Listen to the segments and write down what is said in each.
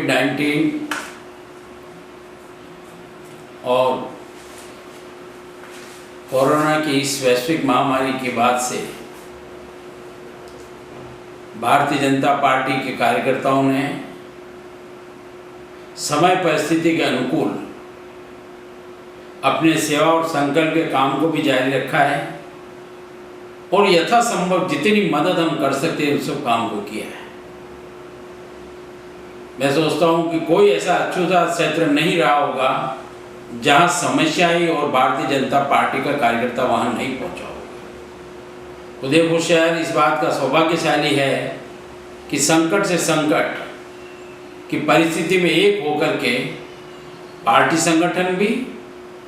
कोविड-19 और कोरोना की इस वैश्विक महामारी के बाद से भारतीय जनता पार्टी के कार्यकर्ताओं ने समय परिस्थिति के अनुकूल अपने सेवा और संकल्प के काम को भी जारी रखा है और यथासंभव जितनी मदद हम कर सकते हैं उस सब काम को किया है। मैं सोचता हूं कि कोई ऐसा अछूता क्षेत्र नहीं रहा होगा जहां समस्याएं और भारतीय जनता पार्टी का कार्यकर्ता वहां नहीं पहुंचा होगा। उदयपुर शहर इस बात का सौभाग्यशाली है कि संकट से संकट की परिस्थिति में एक होकर के पार्टी संगठन भी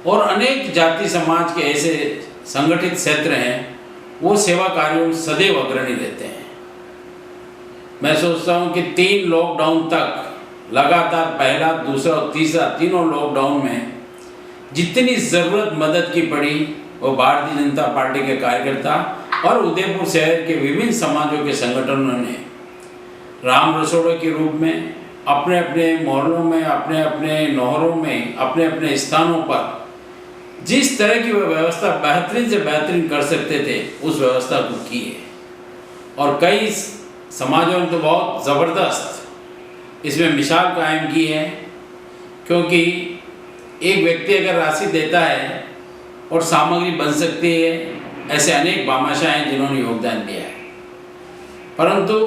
और अनेक जाति समाज के ऐसे संगठित क्षेत्र हैं वो सेवा कार्यों में सदैव अग्रणी रहते हैं। मैं सोचता हूं कि 3 लॉकडाउन तक लगातार पहला, दूसरा और तीसरा तीनों लॉकडाउन में जितनी ज़रूरत मदद की पड़ी वो भारतीय जनता पार्टी के कार्यकर्ता और उदयपुर शहर के विभिन्न समाजों के संगठनों ने राम रसोड़े के रूप में अपने अपने मोहल्लों में, अपने अपने नौहरों में, अपने अपने स्थानों पर जिस तरह की वह व्यवस्था बेहतरीन से बेहतरीन कर सकते थे उस व्यवस्था को की है। और कई समाजों ने तो बहुत ज़बरदस्त इसमें मिसाल कायम की है, क्योंकि एक व्यक्ति अगर राशि देता है और सामग्री बन सकती है, ऐसे अनेक भामाशाह हैं जिन्होंने योगदान दिया है। परंतु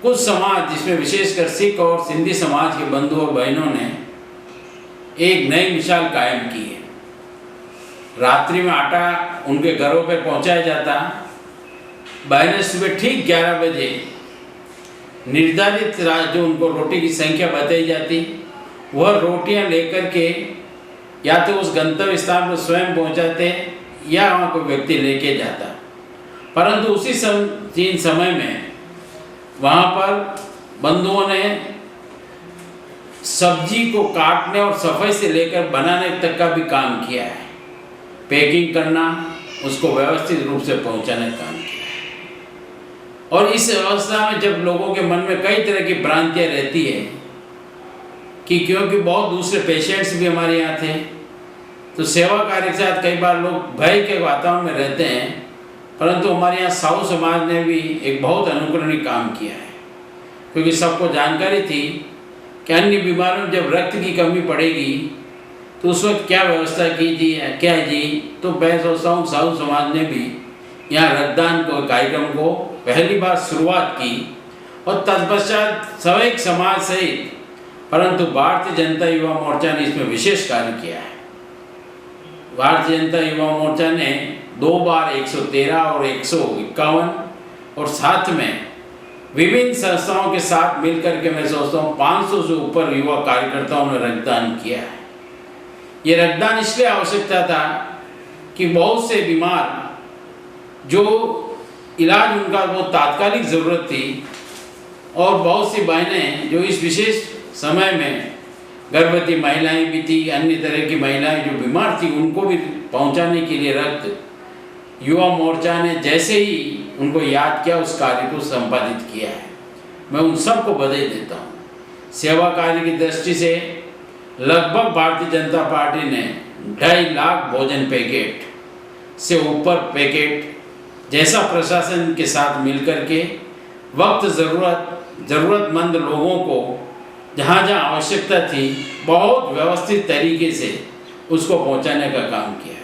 कुछ समाज, जिसमें विशेषकर सिख और सिंधी समाज के बंधु और बहनों ने एक नई मिसाल कायम की है। रात्रि में आटा उनके घरों पे पहुंचाया जाता, बहनें सुबह ठीक 11 बजे निर्धारित जो उनको रोटी की संख्या बताई जाती वह रोटियां लेकर के या तो उस गंतव्य स्थान पर स्वयं पहुंचाते या वहाँ कोई व्यक्ति लेके जाता। परंतु उसी समय में वहाँ पर बंधुओं ने सब्जी को काटने और सफाई से लेकर बनाने तक का भी काम किया है। पैकिंग करना, उसको व्यवस्थित रूप से पहुंचाने का काम किया है। और इस अवस्था में जब लोगों के मन में कई तरह की भ्रांतियां रहती है कि क्योंकि बहुत दूसरे पेशेंट्स भी हमारे यहाँ थे, तो सेवा कार्य के साथ कई बार लोग भय के वातावरण में रहते हैं। परंतु हमारे यहाँ साहू समाज ने भी एक बहुत अनुकरणीय काम किया है, क्योंकि सबको जानकारी थी कि अन्य बीमारियों में जब रक्त की कमी पड़ेगी तो उस वक्त क्या व्यवस्था कीजिए, क्या जी। तो मैं सोचता हूँ साहू समाज ने भी यहाँ रक्तदान को कार्यक्रम को पहली बार शुरुआत की और तत्पश्चात सवैक समाज सहित परंतु भारतीय जनता युवा मोर्चा ने इसमें विशेष कार्य किया है। भारतीय जनता युवा मोर्चा ने 2 बार 113 और 151 और साथ में विभिन्न संस्थाओं के साथ मिलकर के मैं सोचता हूँ 500 से ऊपर युवा कार्यकर्ताओं ने रक्तदान किया है। ये रक्तदान इसलिए आवश्यकता था कि बहुत से बीमार जो इलाज उनका वो तात्कालिक ज़रूरत थी और बहुत सी बहनें जो इस विशेष समय में गर्भवती महिलाएं भी थी, अन्य तरह की महिलाएं जो बीमार थी, उनको भी पहुंचाने के लिए रक्त युवा मोर्चा ने जैसे ही उनको याद किया उस कार्य को संपादित किया है। मैं उन सबको बधाई देता हूँ। सेवा कार्य की दृष्टि से लगभग भारतीय जनता पार्टी ने 2.5 लाख भोजन पैकेट से ऊपर पैकेट जैसा प्रशासन के साथ मिलकर के वक्त ज़रूरतमंद लोगों को जहाँ जहाँ आवश्यकता थी बहुत व्यवस्थित तरीके से उसको पहुँचाने का काम किया।